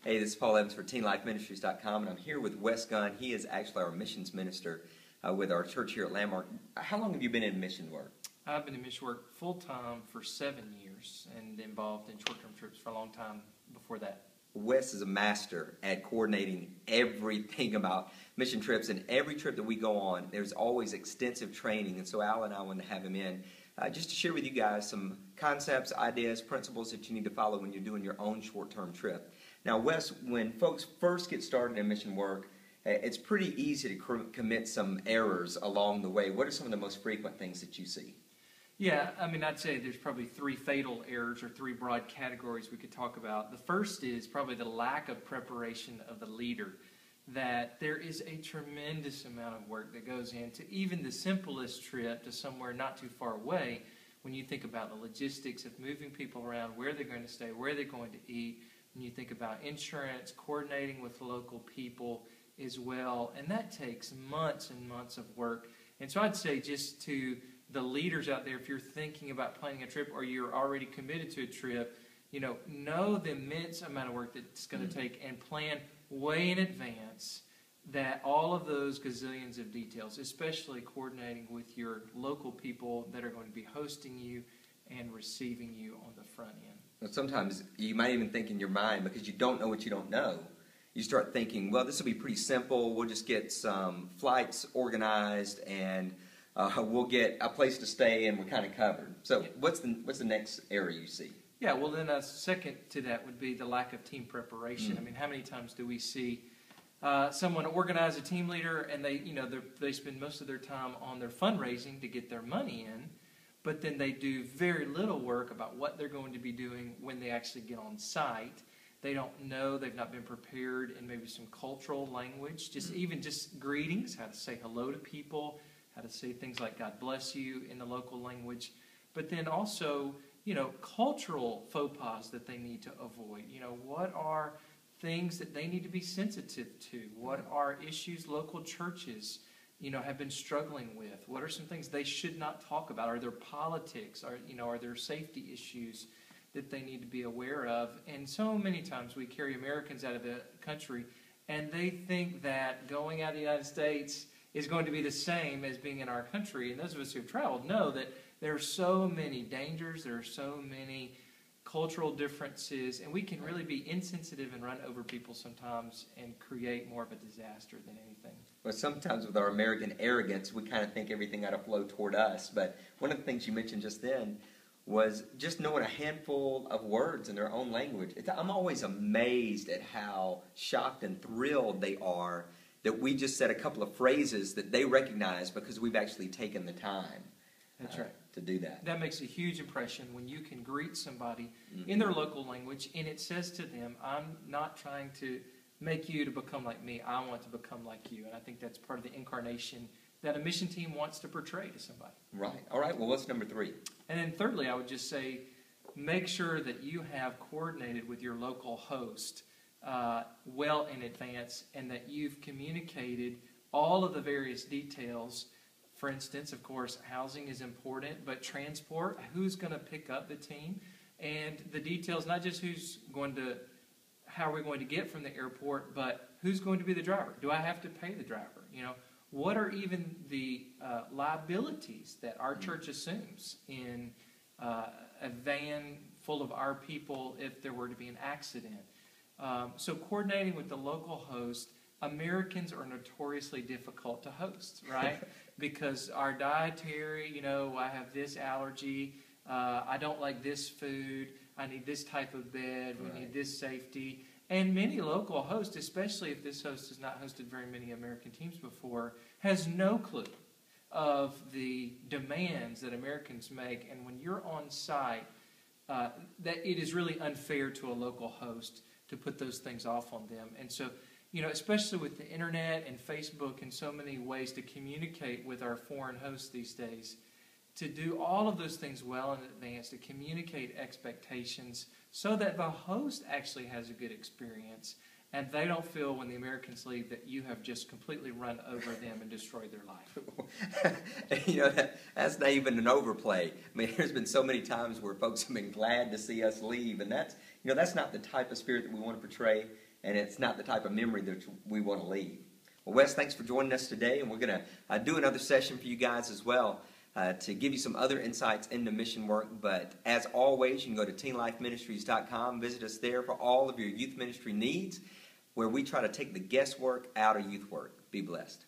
Hey, this is Paul Evans for TeenLifeMinistries.com, and I'm here with Wes Gunn. He is actually our missions minister with our church here at Landmark. How long have you been in mission work? I've been in mission work full-time for 7 years and involved in short-term trips for a long time before that. Wes is a master at coordinating everything about mission trips, and every trip that we go on, there's always extensive training, and so Al and I wanted to have him in just to share with you guys some concepts, ideas, principles that you need to follow when you're doing your own short-term trip. Now, Wes, when folks first get started in mission work, it's pretty easy to commit some errors along the way. What are some of the most frequent things that you see? Yeah, I'd say there's probably 3 fatal errors or 3 broad categories we could talk about. The first is probably the lack of preparation of the leader, that there is a tremendous amount of work that goes into even the simplest trip to somewhere not too far away when you think about the logistics of moving people around, where they're going to stay, where they're going to eat, when you think about insurance, coordinating with local people as well, and that takes months and months of work. And so I'd say just to the leaders out there, if you're thinking about planning a trip or you're already committed to a trip, know the immense amount of work that it's going to take and plan way in advance that all of those gazillions of details, especially coordinating with your local people that are going to be hosting you and receiving you on the front end. Well, sometimes you might even think in your mind, because you don't know what you don't know, you start thinking, well, this will be pretty simple. We'll just get some flights organized and we'll get a place to stay and we're kind of covered. So yeah. What's the next area you see? Yeah, well then a second to that would be the lack of team preparation. How many times do we see someone organize a team leader and they spend most of their time on their fundraising to get their money in, but then they do very little work about what they're going to be doing when they actually get on site. They don't know, they've not been prepared in maybe some cultural language, even just greetings, how to say hello to people, how to say things like God bless you in the local language, but then also, cultural faux pas that they need to avoid. What are things that they need to be sensitive to? What are issues local churches have been struggling with? What are some things they should not talk about? Are there politics? Are there safety issues that they need to be aware of? And so many times we carry Americans out of the country and they think that going out of the United States is going to be the same as being in our country. And those of us who have traveled know that there are so many dangers, there are so many cultural differences, and we can really be insensitive and run over people sometimes and create more of a disaster than anything. Well, sometimes with our American arrogance, we kind of think everything ought to flow toward us. But one of the things you mentioned just then was just knowing a handful of words in their own language. I'm always amazed at how shocked and thrilled they are that we just said a couple of phrases that they recognize because we've actually taken the time. That's right. To do that. That makes a huge impression when you can greet somebody in their local language and it says to them, I'm not trying to make you to become like me, I want to become like you. And I think that's part of the incarnation that a mission team wants to portray to somebody. Right. All right. Well, what's number 3? And then thirdly, I would just say, make sure that you have coordinated with your local host well in advance and that you've communicated all of the various details. For instance, of course, housing is important, but transport, who's going to pick up the team, and the details, not just how are we going to get from the airport, but who's going to be the driver? Do I have to pay the driver? What are even the liabilities that our church assumes in a van full of our people if there were to be an accident? So coordinating with the local host. Americans are notoriously difficult to host, right? Because our dietary, I have this allergy, I don't like this food, I need this type of bed, we need this safety. And many local hosts, especially if this host has not hosted very many American teams before, has no clue of the demands that Americans make. And when you're on site, that it is really unfair to a local host to put those things off on them. And so, especially with the internet and Facebook and so many ways to communicate with our foreign hosts these days, to do all of those things well in advance, to communicate expectations so that the host actually has a good experience and they don't feel when the Americans leave that you have just completely run over them and destroyed their life. That's not even an overplay. There's been so many times where folks have been glad to see us leave, and that's, that's not the type of spirit that we want to portray, and it's not the type of memory that we want to leave. Well, Wes, thanks for joining us today, and we're going to do another session for you guys as well to give you some other insights into mission work. But as always, you can go to teenlifeministries.com, visit us there for all of your youth ministry needs, where we try to take the guesswork out of youth work. Be blessed.